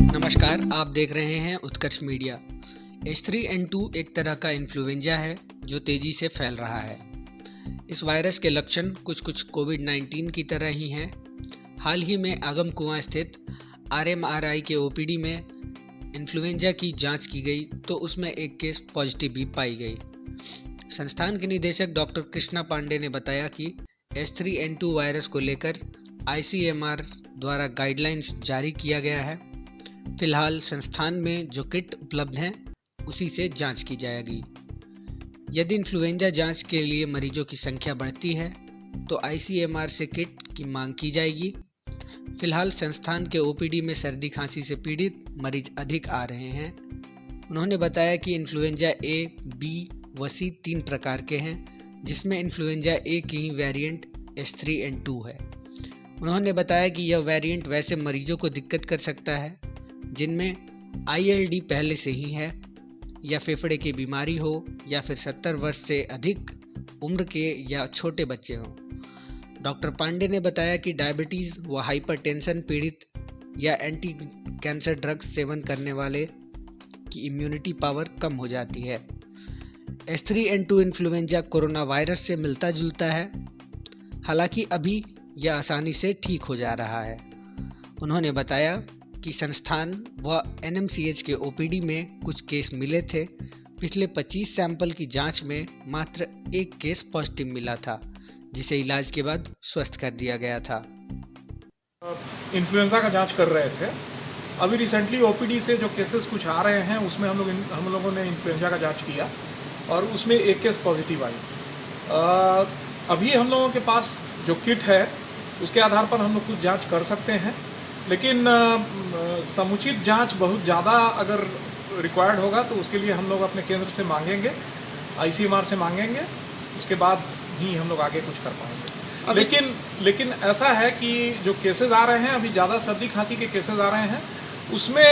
नमस्कार, आप देख रहे हैं उत्कर्ष मीडिया। H3N2 एक तरह का इन्फ्लुएंजा है जो तेजी से फैल रहा है। इस वायरस के लक्षण कुछ कोविड-19 की तरह ही हैं। हाल ही में आगमकुआं स्थित RMRI के OPD में इन्फ्लुएंजा की जांच की गई तो उसमें एक केस पॉजिटिव भी पाई गई। संस्थान के निदेशक डॉक्टर कृष्णा पांडे ने बताया कि H3N2 वायरस को लेकर ICMR द्वारा गाइडलाइंस जारी किया गया है। फिलहाल संस्थान में जो किट उपलब्ध हैं उसी से जांच की जाएगी। यदि इन्फ्लुएंजा जांच के लिए मरीजों की संख्या बढ़ती है तो ICMR से किट की मांग की जाएगी। फिलहाल संस्थान के OPD में सर्दी खांसी से पीड़ित मरीज अधिक आ रहे हैं। उन्होंने बताया कि इन्फ्लुएंजा A, B व C 3 प्रकार के हैं, जिसमें इन्फ्लुएंजा A की ही वेरिएंट H3N2 है। उन्होंने बताया कि यह वेरिएंट वैसे मरीजों को दिक्कत कर सकता है जिनमें ILD पहले से ही है या फेफड़े की बीमारी हो या फिर 70 वर्ष से अधिक उम्र के या छोटे बच्चे हों। डॉक्टर पांडे ने बताया कि डायबिटीज़ व हाइपरटेंशन पीड़ित या एंटी कैंसर ड्रग्स सेवन करने वाले की इम्यूनिटी पावर कम हो जाती है। H3N2 इन्फ्लुएंजा कोरोना वायरस से मिलता जुलता है, हालांकि अभी यह आसानी से ठीक हो जा रहा है। उन्होंने बताया कि संस्थान व NMCH के OPD में कुछ केस मिले थे। पिछले 25 सैंपल की जांच में मात्र एक केस पॉजिटिव मिला था, जिसे इलाज के बाद स्वस्थ कर दिया गया था। इन्फ्लुएंजा का जांच कर रहे थे। अभी रिसेंटली OPD से जो केसेस कुछ आ रहे हैं उसमें हम लोगों ने इन्फ्लुएंजा का जांच किया और उसमें एक केस पॉजिटिव आई। अभी हम लोगों के पास जो किट है उसके आधार पर हम लोग कुछ जांच कर सकते हैं, लेकिन समुचित जांच बहुत ज़्यादा अगर रिक्वायर्ड होगा तो उसके लिए हम लोग अपने केंद्र से मांगेंगे, ICMR से मांगेंगे, उसके बाद ही हम लोग आगे कुछ कर पाएंगे। लेकिन ऐसा है कि जो केसेस आ रहे हैं, अभी ज़्यादा सर्दी खांसी के केसेस आ रहे हैं, उसमें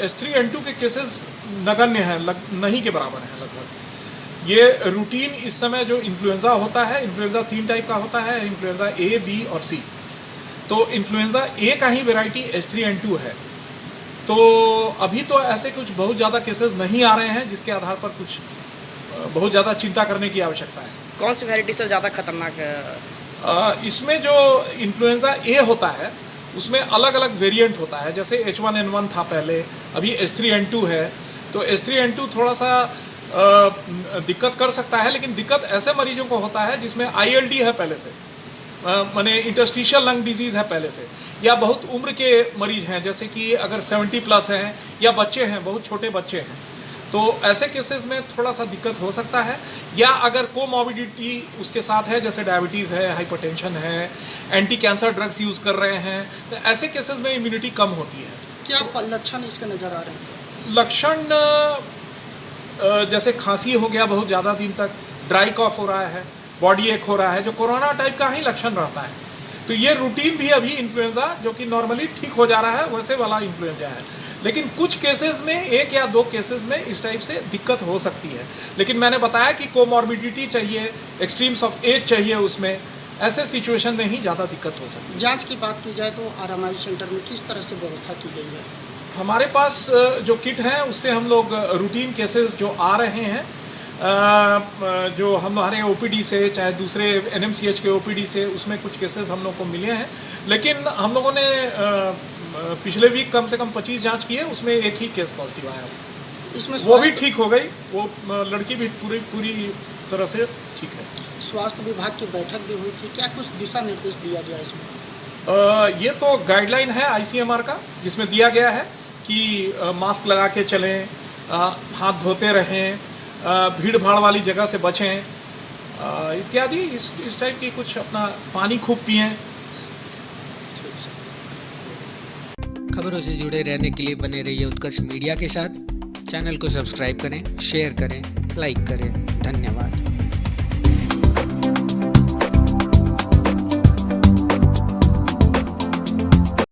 H3N2 के केसेस नगण्य हैं, नहीं के बराबर हैं लगभग। ये रूटीन इस समय जो इन्फ्लुएंजा होता है, इन्फ्लुएंजा 3 टाइप का होता है, इन्फ्लुएंजा A, B और C। तो इन्फ्लुएंजा A का ही वेराइटी H3N2 है। तो अभी तो ऐसे कुछ बहुत ज़्यादा केसेस नहीं आ रहे हैं जिसके आधार पर कुछ बहुत ज़्यादा चिंता करने की आवश्यकता है। कौन सी वैरायटी सर ज़्यादा खतरनाक है? इसमें जो इन्फ्लुएंजा A होता है उसमें अलग अलग वेरिएंट होता है। जैसे H1N1 था पहले, अभी H3N2 है। तो H3N2 थोड़ा सा दिक्कत कर सकता है, लेकिन दिक्कत ऐसे मरीजों को होता है जिसमें ILD है पहले से, माने इंटरस्टिशियल लंग डिजीज़ है पहले से, या बहुत उम्र के मरीज हैं, जैसे कि अगर 70 प्लस हैं या बच्चे हैं, बहुत छोटे बच्चे हैं, तो ऐसे केसेस में थोड़ा सा दिक्कत हो सकता है। या अगर कोमॉर्बिडिटी उसके साथ है, जैसे डायबिटीज़ है, हाइपरटेंशन है, एंटी कैंसर ड्रग्स यूज़ कर रहे हैं, तो ऐसे केसेस में इम्यूनिटी कम होती है। क्या लक्षण इसके नज़र आ रहे हैं सर? लक्षण जैसे खांसी हो गया बहुत ज़्यादा दिन तक, ड्राई कॉफ हो रहा है, बॉडी एक हो रहा है, जो कोरोना टाइप का ही लक्षण रहता है। तो ये रूटीन भी अभी इन्फ्लुएंजा जो कि नॉर्मली ठीक हो जा रहा है वैसे वाला इन्फ्लुएंजा है। लेकिन कुछ केसेस में, 1 या 2 केसेस में इस टाइप से दिक्कत हो सकती है। लेकिन मैंने बताया कि कोमॉर्बिडिटी चाहिए, एक्सट्रीम्स ऑफ एज चाहिए, उसमें ऐसे सिचुएशन में ही ज़्यादा दिक्कत हो सकती है। जांच की बात की जाए तो RMI सेंटर में किस तरह से व्यवस्था की गई है? हमारे पास जो किट है उससे हम लोग रूटीन केसेस जो आ रहे हैं, जो हमारे OPD से, चाहे दूसरे NMCH के OPD से, उसमें कुछ केसेस हम लोग को मिले हैं। लेकिन हम लोगों ने पिछले वीक कम से कम 25 जांच किए, उसमें एक ही केस पॉजिटिव आया। इसमें वो भी ठीक हो गई, वो लड़की भी पूरी तरह से ठीक है। स्वास्थ्य विभाग की बैठक भी हुई थी, क्या कुछ दिशा निर्देश दिया गया इसमें? ये तो गाइडलाइन है ICMR का, जिसमें दिया गया है कि मास्क लगा के चलें, हाथ धोते रहें, भीड़ भाड़ वाली जगह से बचें, इत्यादि इस टाइप की कुछ, अपना पानी खूब पिएं। खबरों से जुड़े रहने के लिए बने रहिए उत्कर्ष मीडिया के साथ। चैनल को सब्सक्राइब करें, शेयर करें, लाइक करें। धन्यवाद।